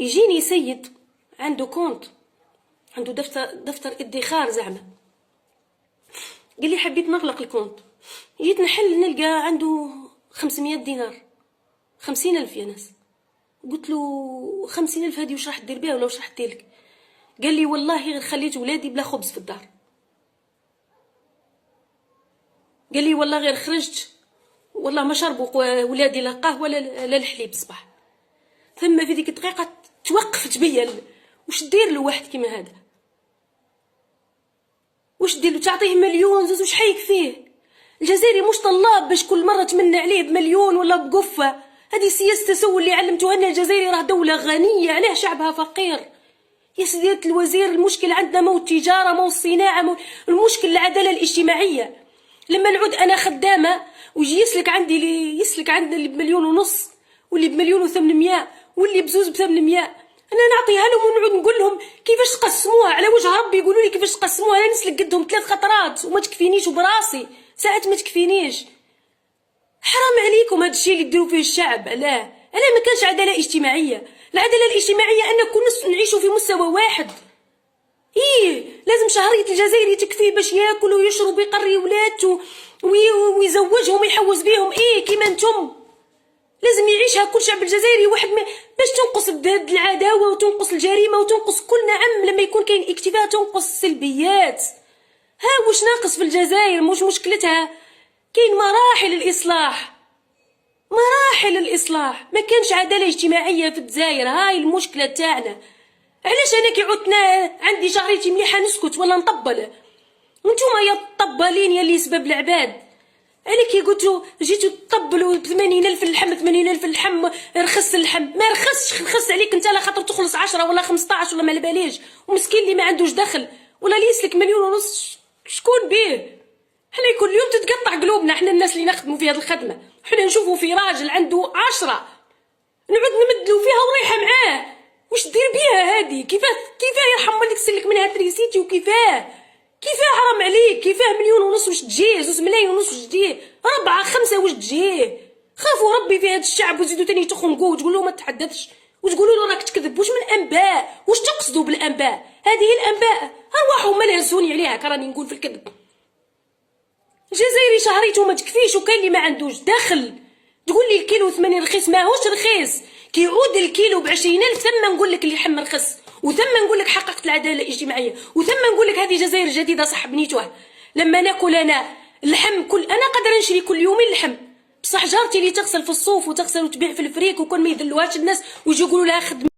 يجيني سيد عنده كونت، عنده دفتر ادخار زعما، قال لي حبيت نغلق الكونت. جيت نحل نلقى عنده 500 دينار، 50,000 يا ناس. قلت له 50,000 هذه وش راح دير بها ولا وش راح ديرلك؟ قال لي والله غير خليت ولادي بلا خبز في الدار. قال لي والله غير خرجت والله ما شربوا ولادي لا قهوه لا الحليب الصباح. ثم في ديك الدقيقه توقفت بيا، وش دير له واحد كيما هذا؟ وش دير له؟ تعطيه مليون زوز وش حيك فيه؟ الجزائري مش طلاب باش كل مره تمنى عليه بمليون ولا بقفه. هذه سياسه تسول اللي علمتوها لنا. الجزائر راه دوله غنيه، علاه شعبها فقير؟ يا سيدة الوزير، المشكل عندنا مو التجاره مو الصناعه، المشكل العداله الاجتماعيه. لما نعود انا خدامه ويجي يسلك عندي اللي بمليون ونص واللي بمليون و800 واللي بزوز ب800، انا نعطيها لهم ونعود نقول لهم كيفاش تقسموها على وجه ربي. يقولوا لي كيفاش تقسموها؟ انا نسلك قدهم 3 خطرات وما تكفينيش، وبراسي ساعات ما تكفينيش. حرام عليكم هذا الشيء اللي يديروا فيه الشعب. لا ما كانش عداله اجتماعيه. العداله الاجتماعيه ان كل نعيشوا في مستوى واحد. لازم شهريه الجزائري تكفيه باش ياكل ويشرب ويقري ولاده ويزوجهم ويحوز بيهم كيما انتم. لازم يعيشها كل شعب الجزائري واحد باش تنقص العداوه وتنقص الجريمه وتنقص كل. نعم لما يكون كاين اكتفاء تنقص السلبيات. ها واش ناقص في الجزائر؟ مش مشكلتها كاين مراحل الاصلاح. ما كانش عداله اجتماعيه في الجزائر. هاي المشكله تاعنا. علاش انا كي عدنا عندي شهريتي مليحه نسكت ولا نطبل؟ نتوما يا الطبالين يا اللي سبب العباد. انا كي قلتوا جيتوا تطبلوا ب 80,000 اللحم 80,000 اللحم رخص اللحم. ما رخص عليك انت على خاطر تخلص 10 ولا 15 ولا ما باليش. ومسكين اللي ما عندوش دخل ولا اللي يسلك 1,500,000 شكون بيه؟ حنا كل يوم تتقطع قلوبنا. حنا الناس اللي نخدموا في هذه الخدمه حنا نشوفوا في راجل عنده 10 نعود نمدلو فيها ورايحه معاه. وش دير بيها هذه؟ كيفاه يرحم والديك سلك منها تريسيتي؟ وكيفاه حرام عليك؟ كيفاه 1,500,000 وش تجيه؟ 2,000,000 ونص وش تجيه؟ 4 5 وش تجيه؟ خافوا ربي في هذا الشعب وزيدوا تاني تخنقوا وتقولوا ما تحدثش وتقولوا له راك تكذب. وش من انباء؟ وش تقصدوا بالانباء؟ هذه الانباء ارواحوا ما لهزوني عليها كراني نقول في الكذب. الجزائري شهريته ما تكفيش وكاين اللي ما عندوش دخل. تقول لي الكيلو 80 رخيص؟ ماهوش رخيص. كي يعود الكيلو ب20,000 ثم نقول لك اللي حم رخص، وثم نقول لك حققت العداله الاجتماعيه، وثم نقول لك هذه جزائر جديده صح بنيتوها. لما ناكل انا اللحم انا قادره نشري كل يومين اللحم، بصح جارتي اللي تغسل في الصوف وتغسل وتبيع في الفريك وكل ما يدلوهاش الناس ويجي يقولوا لها خدمه